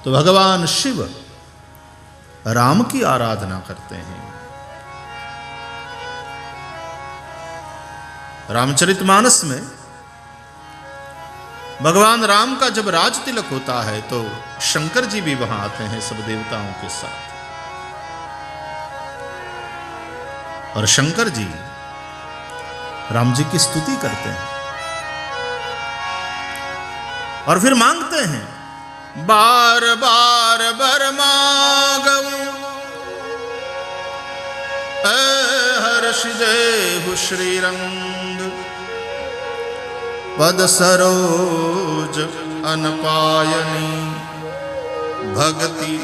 तो भगवान शिव राम की आराधना करते हैं। रामचरितमानस में भगवान राम का जब राज तिलक होता है तो शंकर जी भी वहां आते हैं सब देवताओं के साथ, और शंकर जी राम जी की स्तुति करते हैं और फिर मांगते हैं, बार बार बर मांगऊं हर्ष देहु श्रीरंग, पद सरोज अनपायनी, भक्ति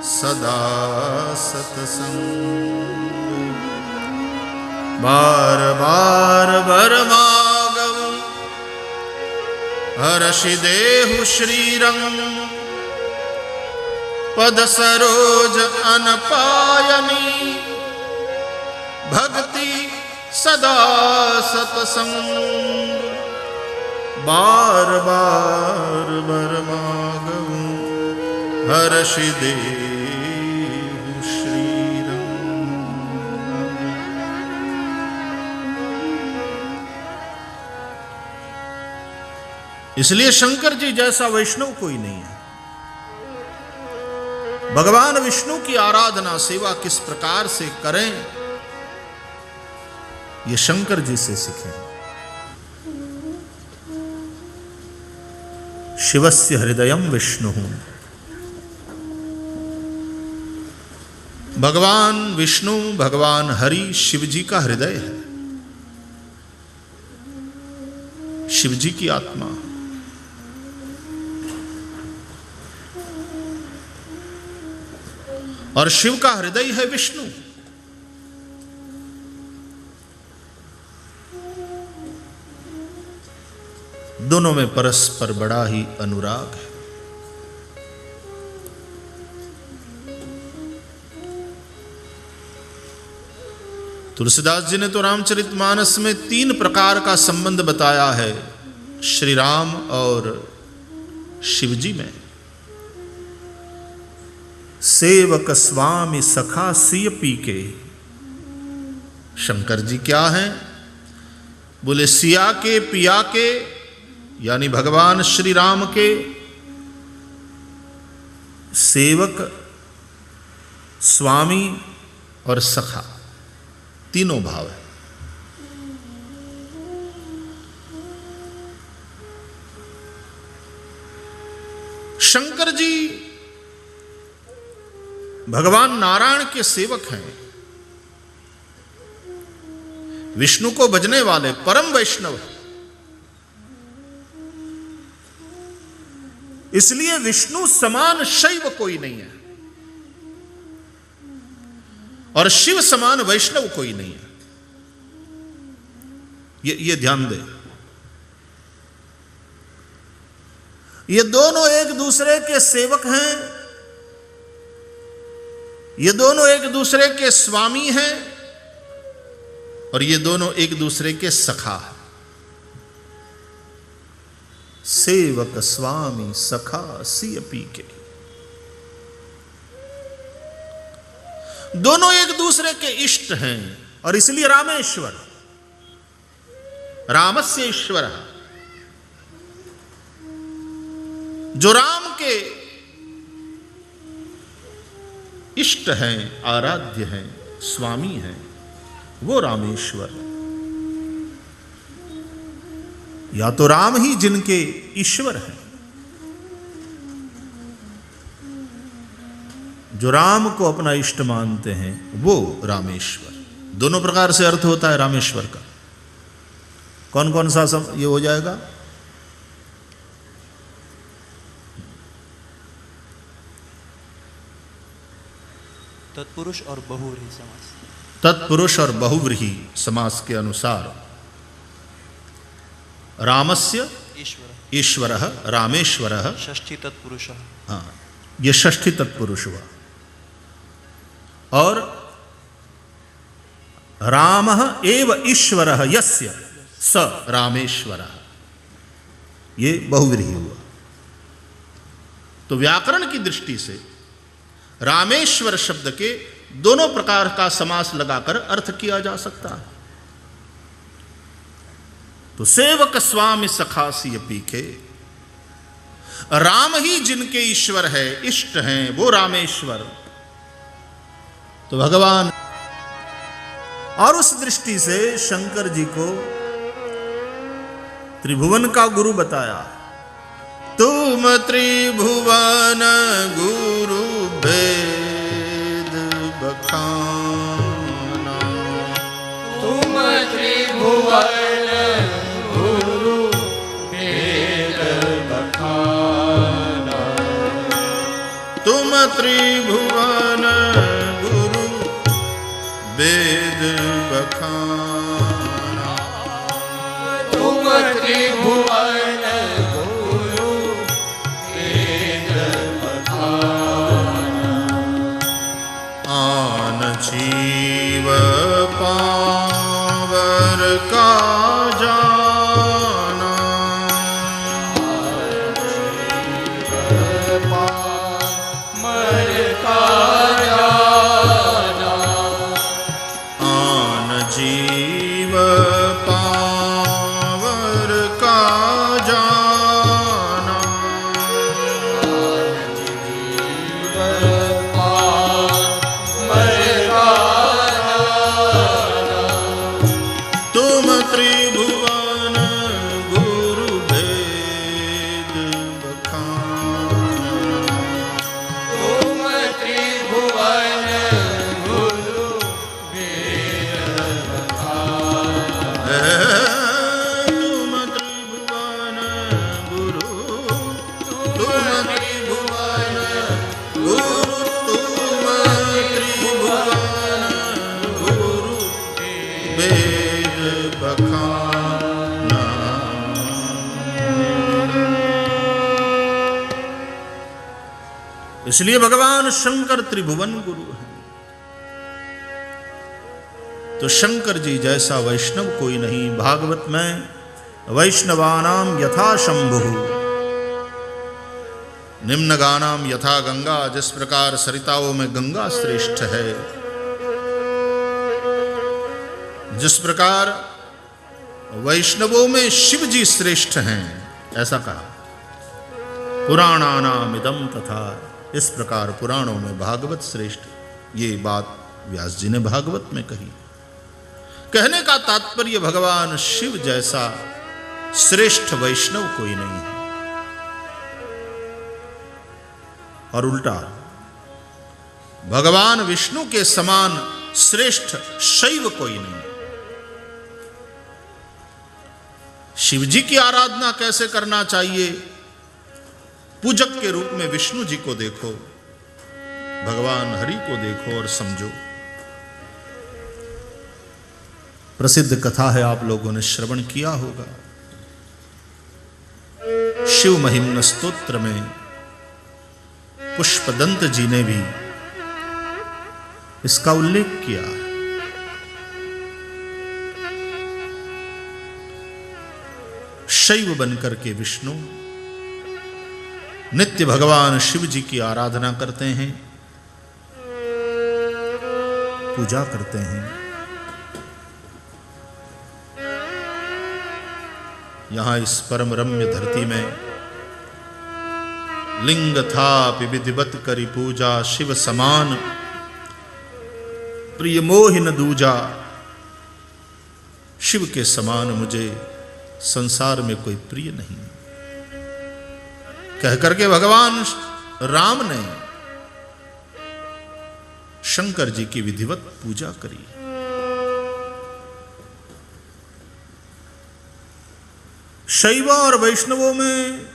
सदा सतसंग। बार बार बर मांगऊं हर्ष देहु श्रीरंग, पद सरोज अनपायनी, भक्ति सदा सतसंग। बार बार बर मांगऊं हर्ष देहु श्रीरंग। इसलिए शंकर जी जैसा वैष्णव कोई नहीं है। भगवान विष्णु की आराधना सेवा किस प्रकार से करें, ये शंकर जी से सीखें। शिवस्य हृदयम विष्णु, भगवान विष्णु भगवान हरि शिव जी का हृदय है, शिव जी की आत्मा। और शिव का हृदय है विष्णु। दोनों में परस्पर बड़ा ही अनुराग है। तुलसीदास जी ने तो रामचरितमानस में 3 प्रकार का संबंध बताया है श्री राम और शिव जी में। सेवक स्वामी सखा सिय पी के। शंकर जी क्या हैं? बोले सिया के पिया के, यानी भगवान श्री राम के सेवक, स्वामी और सखा, तीनों भाव है। शंकर जी भगवान नारायण के सेवक हैं, विष्णु को भजने वाले परम वैष्णव हैं। इसलिए विष्णु समान शैव कोई नहीं है और शिव समान वैष्णव कोई नहीं है। ये ध्यान दें। ये दोनों एक दूसरे के सेवक हैं, ये दोनों एक दूसरे के स्वामी हैं और ये दोनों एक दूसरे के सखा हैं। सेवक स्वामी सखा सिय पी के। दोनों एक दूसरे के इष्ट हैं और इसलिए रामेश्वर, रामस्य ईश्वर, जो राम के इष्ट हैं, आराध्य हैं, स्वामी हैं, वो रामेश्वर। या तो राम ही जिनके ईश्वर हैं, जो राम को अपना इष्ट मानते हैं, वो रामेश्वर। दोनों प्रकार से अर्थ होता है रामेश्वर का। कौन कौन सा ये हो जाएगा? तत्पुरुष और बहुव्रीहि समास। तत्पुरुष और बहुव्रीहि समास के अनुसार रामस्य ईश्वरः रामेश्वरः षष्ठी तत्पुरुष। हाँ, ये षष्ठी तत्पुरुष हुआ। और रामः एव ईश्वरः यस्य स रामेश्वरः, ये बहुव्रीहि हुआ। तो व्याकरण की दृष्टि से रामेश्वर शब्द के दोनों प्रकार का समास लगाकर अर्थ किया जा सकता है। तो सेवक स्वामी सखासी पीखे, राम ही जिनके ईश्वर है, इष्ट हैं, वो रामेश्वर। तो भगवान, और उस दृष्टि से शंकर जी को त्रिभुवन का गुरु बताया। तुम त्रिभुवन गुरु भेद बखाना, तुम त्रिभुवन गुरु भेद बखाना, तुम त्रिभुवन गुरु वेद बखाना, तुम त्रिभुवन गुरु वेद बखाना, आन जीव पावर का जाना, मर का जाना, आन जीव पावर का जाना, मर का जाना, तुम त्रिभुवन गुरु भेद बखाना, तुम त्रिभुवन गुरु वेद बखाना, तुम त्रिभुवन गुरु, तुम त्रिभुवन गुरु, तुम त्रिभुवन गुरु वेद बखाना। इसलिए भगवान शंकर त्रिभुवन गुरु हैं। तो शंकर जी जैसा वैष्णव कोई नहीं। भागवत में वैष्णवानाम यथा शंभु निम्न गानाम यथा गंगा, जिस प्रकार सरिताओं में गंगा श्रेष्ठ है, जिस प्रकार वैष्णवों में शिव जी श्रेष्ठ हैं, ऐसा कहा। पुराणानाम इदम तथा, इस प्रकार पुराणों में भागवत श्रेष्ठ। ये बात व्यास जी ने भागवत में कही। कहने का तात्पर्य भगवान शिव जैसा श्रेष्ठ वैष्णव कोई नहीं है। और उल्टा भगवान विष्णु के समान श्रेष्ठ शैव कोई नहीं। शिव जी की आराधना कैसे करना चाहिए? पूजक के रूप में विष्णु जी को देखो, भगवान हरि को देखो और समझो। प्रसिद्ध कथा है, आप लोगों ने श्रवण किया होगा। शिव महिम्न स्तोत्र में पुष्पदंत जी ने भी इसका उल्लेख किया। शैव बनकर के विष्णु नित्य भगवान शिव जी की आराधना करते हैं, पूजा करते हैं। यहां इस परम रम्य धरती में लिंग था विधिवत करी पूजा, शिव समान प्रिय मोहिन दूजा। शिव के समान मुझे संसार में कोई प्रिय नहीं, कहकर के भगवान राम ने शंकर जी की विधिवत पूजा करी। शैव और वैष्णवों में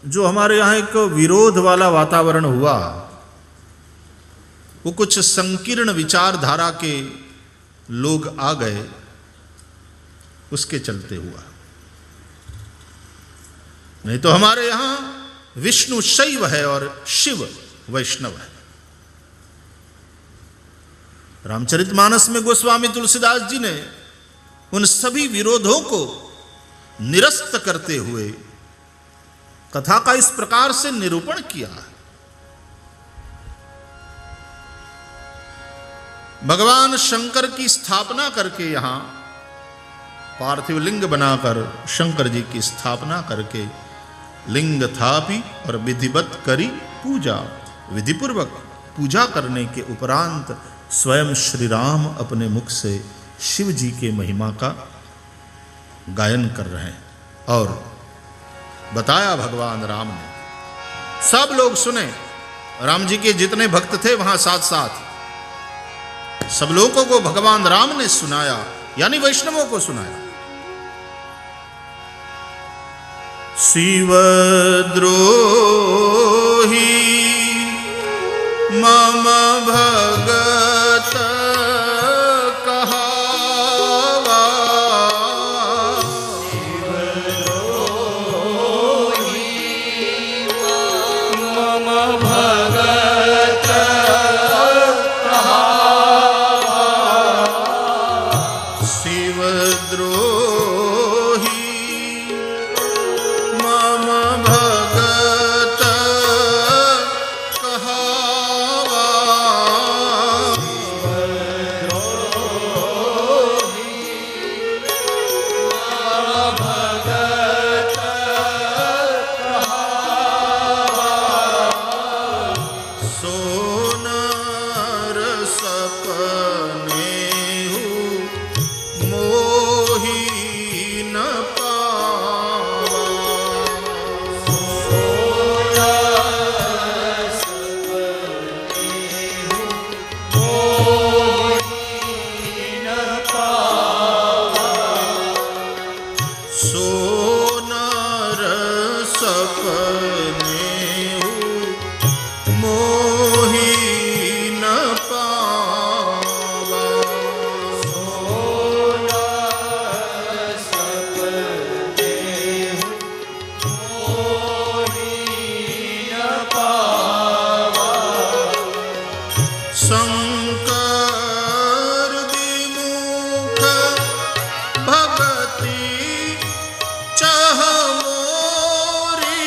जो हमारे यहां एक विरोध वाला वातावरण हुआ, वो कुछ संकीर्ण विचारधारा के लोग आ गए, उसके चलते हुआ। नहीं तो हमारे यहां विष्णु शैव है और शिव वैष्णव है। रामचरितमानस में गोस्वामी तुलसीदास जी ने उन सभी विरोधों को निरस्त करते हुए कथा का इस प्रकार से निरूपण किया है। भगवान शंकर की स्थापना करके यहां पार्थिव लिंग बनाकर शंकर जी की स्थापना करके लिंग थापी और विधिवत करी पूजा, विधिपूर्वक पूजा करने के उपरांत स्वयं श्री राम अपने मुख से शिव जी के महिमा का गायन कर रहे हैं और बताया भगवान राम ने, सब लोग सुने। राम जी के जितने भक्त थे वहां साथ साथ सब लोगों को भगवान राम ने सुनाया, यानी वैष्णवों को सुनाया। शिव द्रोही मम भगत कहावा, शिव द्रोही मम भगत कहावा, शिव द्रोही मम भगत कहावा, सोनर सपने मोही न पावा, सोनर सपने मोही न पावा, शंकर विमुख भगति चह मोरी,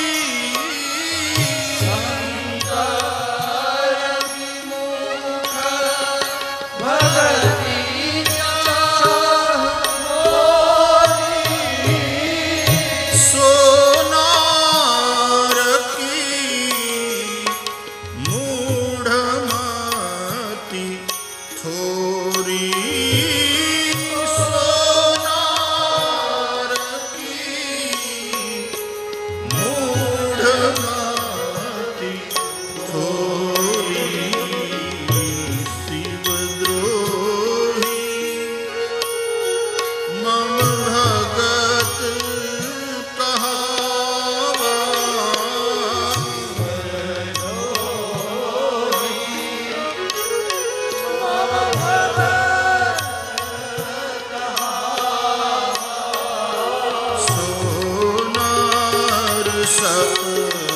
सोनार की मूढ़मति थोरी, सोनार की मूढ़मति थोरी, शिव द्रोही मम भगत कहावा, सोनार सपने